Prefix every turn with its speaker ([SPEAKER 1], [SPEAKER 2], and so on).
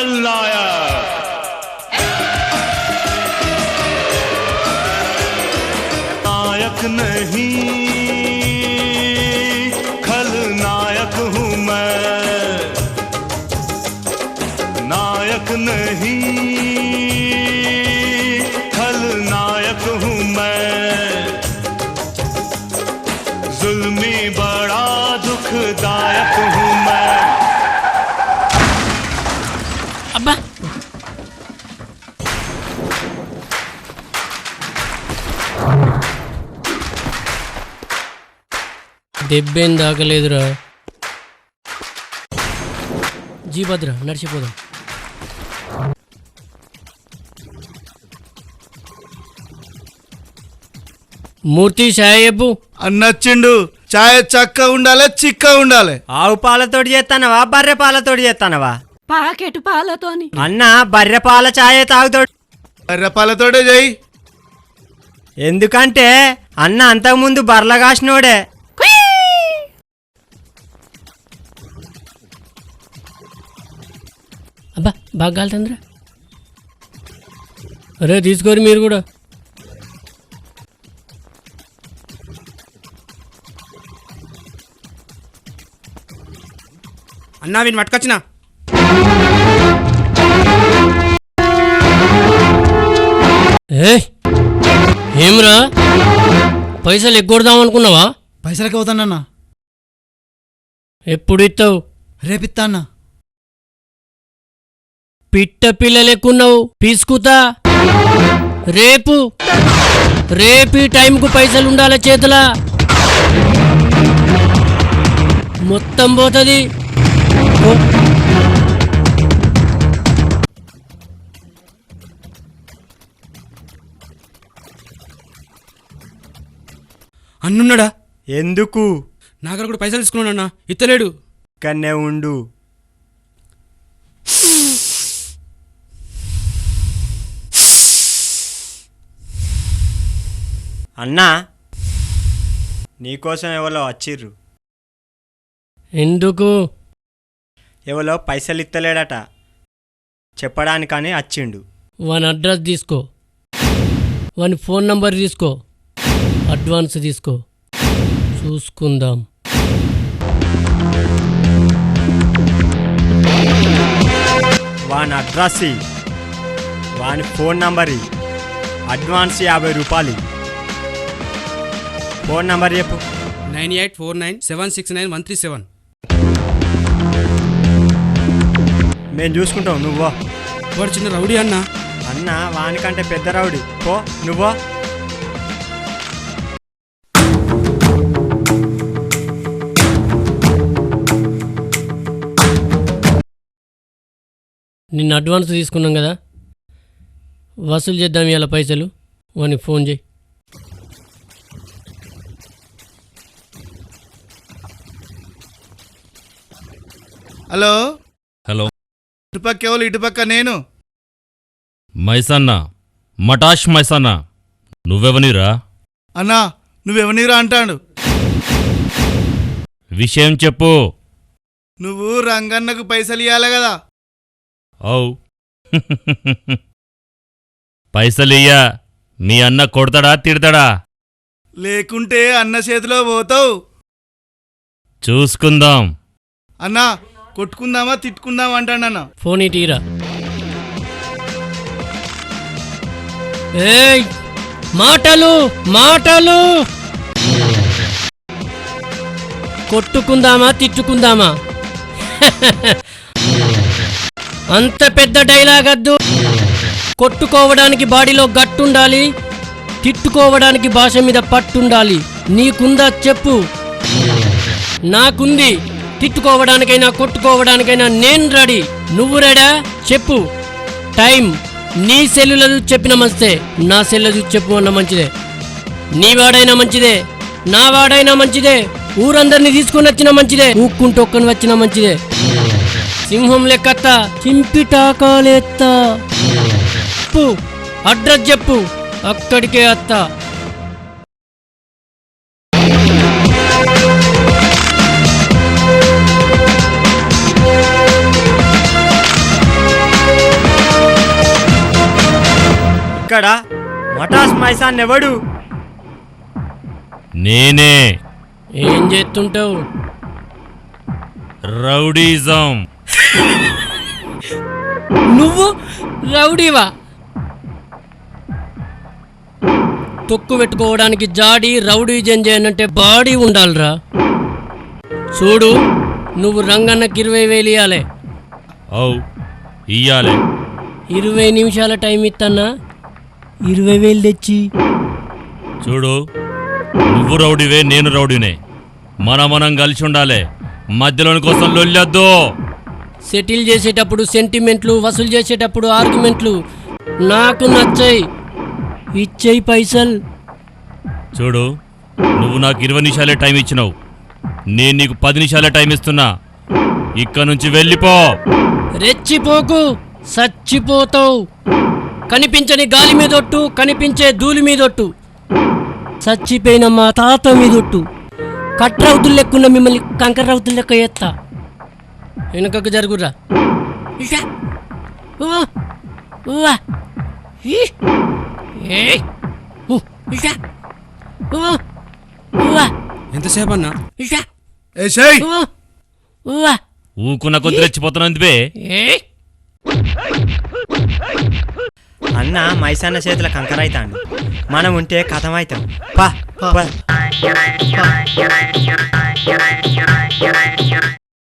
[SPEAKER 1] खलनायक। नायक नहीं खलनायक हूँ मैं, नायक नहीं खलनायक हूँ मैं। जुल्मी बड़ा दुखदायक हूँ मैं।
[SPEAKER 2] అబ్బా దెబ్బేం దాకలేదురా. జీభద్ర నడిచిపోదాం. మూర్తి ఛాయ్ చెప్పు.
[SPEAKER 3] అన్నచ్చిండు. ఛాయ్ చక్క ఉండాలి, చిక్క ఉండాలి.
[SPEAKER 4] ఆవు పాలతోటి చేస్తానవా బర్రె పాలతోటి చేస్తానవా?
[SPEAKER 5] పాకెట్ పాలతోని.
[SPEAKER 4] అన్న బర్రె పాల ఛాయ్ తాగుతాడు.
[SPEAKER 3] బర్రె పాలతోటే చెయ్యి.
[SPEAKER 4] ఎందుకంటే అన్న అంతకుముందు బర్ల కాసినోడే.
[SPEAKER 2] అబ్బా బాగా కాలుతుందిరా. అరే తీసుకోరు మీరు కూడా.
[SPEAKER 6] అన్నా వీని పట్టుకొచ్చినా.
[SPEAKER 2] ఏమ్రా పైసలు ఎగ్గొడదాం అనుకున్నావా?
[SPEAKER 6] పైసలకి అవుతానన్నా.
[SPEAKER 2] ఎప్పుడు ఇస్తావు?
[SPEAKER 6] రేపిత్తా అన్నా.
[SPEAKER 2] పిట్ట పిల్లలెక్కున్నావు పీసుకుతా. రేపు రేపు ఈ టైంకు పైసలు ఉండాలి చేతులా. మొత్తం పోతుంది.
[SPEAKER 6] అన్నున్నాడా?
[SPEAKER 4] ఎందుకు?
[SPEAKER 6] నా దగ్గర కూడా పైసలు తీసుకున్నాడన్నా, ఇత్తలేడు.
[SPEAKER 4] కన్నే ఉండు. అన్నా నీకోసం ఎవరో వచ్చిర్రు.
[SPEAKER 2] ఎందుకు?
[SPEAKER 4] ఎవరో పైసలు ఇత్తలేడట, చెప్పడానికని వచ్చిండు.
[SPEAKER 2] వాని అడ్రస్ తీసుకో, వాని ఫోన్ నంబర్ తీసుకో, అడ్వాన్స్ తీసుకో, చూసుకుందాం.
[SPEAKER 4] వాని అడ్రస్, వాని ఫోన్ నంబర్, అడ్వాన్స్ 50 రూపాయలు. ఫోన్ నంబర్ చెప్పు.
[SPEAKER 6] 9849769137.
[SPEAKER 4] మేము చూసుకుంటాం, నువ్వో.
[SPEAKER 6] వాడు చిన్న రౌడీ అన్నా.
[SPEAKER 4] అన్న వానికంటే పెద్ద రౌడీ. పో నువ్వో.
[SPEAKER 2] నిన్న అడ్వాన్స్ తీసుకున్నాం కదా, వసూలు చేద్దాం ఇవాళ పైసలు. వానికి ఫోన్ చేయి.
[SPEAKER 3] హలో
[SPEAKER 7] హలో,
[SPEAKER 3] ఇటుపక్క ఎవరు? ఇటుపక్క నేను.
[SPEAKER 7] మైసన్న, మటాష్ మైసన్న. నువ్వెవనిరా?
[SPEAKER 3] అన్నా నువ్వెవనిరా అంటాడు.
[SPEAKER 7] విషయం చెప్పు.
[SPEAKER 3] నువ్వు రంగన్నకు పైసలు ఇవ్వాలి కదా.
[SPEAKER 7] అవు పైసలియ్యా మీ అన్న కొడతాడా తిడతాడా?
[SPEAKER 3] లేకుంటే అన్న చేతిలో పోతావు.
[SPEAKER 7] చూసుకుందాం.
[SPEAKER 3] అన్నా కొట్టుకుందామా తిట్టుకుందామా అంటాడన్న.
[SPEAKER 2] ఫోన్ ఇటీరా. ఏయ్ మాటలు మాటలు. కొట్టుకుందామా తిట్టుకుందామా? అంత పెద్ద డైలాగ్ వద్దు. కొట్టుకోవడానికి బాడీలో గట్టుండాలి, తిట్టుకోవడానికి భాష మీద పట్టుండాలి. నీకుందా చెప్పు? నాకుంది. తిట్టుకోవడానికైనా కొట్టుకోవడానికైనా నేను రెడీ. నువ్వు రెడా? చెప్పు. టైం నీ సెల్లులదు చెప్పిన మంచిదే, నా సెల్లు చెప్పు అన్న మంచిదే. నీ వాడైనా మంచిదే, నా వాడైనా మంచిదే, ఊరందరినీ తీసుకుని వచ్చిన మంచిదే, ఊక్కుంటొక్కని వచ్చిన మంచిదే. సింహం లెక్కత్త చింపిటాకాలేత్తా. చెప్పు, అడ్రస్ చెప్పు, అక్కడికే అత్తా.
[SPEAKER 4] ఇక్కడ మటాస్ మైసాన్ ఎవడు?
[SPEAKER 7] నేనే
[SPEAKER 2] ఏం చేస్తుంటావు?
[SPEAKER 7] రౌడీజం.
[SPEAKER 2] నువ్వు రౌడీవా? తొక్కు పెట్టుకోవడానికి జాడి, రౌడీ జంజేయనంటే బాడీ ఉండాలిరా. చూడు, నువ్వు రంగన్నకి 20,000 ఇవ్వాలి.
[SPEAKER 7] అవు ఇయ్యాలే.
[SPEAKER 2] 20 నిమిషాల టైం ఇత్తన్నా, 20,000 తెచ్చి.
[SPEAKER 7] చూడు, నువ్వు రౌడీవే, నేను రౌడీనే. మనం కలిసి ఉండాలి. మధ్యలోని కోసం లొల్లొద్దు.
[SPEAKER 2] సెటిల్ చేసేటప్పుడు సెంటిమెంట్లు, వసూలు చేసేటప్పుడు ఆర్గ్యుమెంట్లు నాకు నచ్చాయి. ఇచ్చేయి పైసలు.
[SPEAKER 7] చూడు, నువ్వు నాకు 20 నిమిషాలే టైం ఇచ్చినావు. నేను నీకు 10 నిమిషాలే టైం ఇస్తున్నా. ఇక్కడ నుంచి వెళ్ళిపో.
[SPEAKER 2] రెచ్చిపోకు, చచ్చిపోతావు. కనిపించని గాలి మీదొట్టు, కనిపించే ధూళి మీదొట్టు. చచ్చిపోయిన మా తాత మీదొట్టు. కట్రవుతులు లెక్కున్న మిమ్మల్ని కంకరవుతులు లెక్క ఎత్తా. వెనుకకు జరుగురా. ఇషా. ఉవ్వ. ఉవ్వ. ఈ. ఏయ్. ఇషా. ఉవ్వ. ఉవ్వ.
[SPEAKER 6] ఎంతసేపు అన్నా?
[SPEAKER 2] ఇషా.
[SPEAKER 3] ఏసేయ్
[SPEAKER 2] ఉవ్వ. ఉవ్వ.
[SPEAKER 7] ఊకున్న కొద్ది రెచ్చిపోతున్నందువే.
[SPEAKER 2] ఏయ్.
[SPEAKER 4] అన్న మైసాన్న చేతుల కంకరైతాండు. మనం ఉంటే కథమైతాం. పా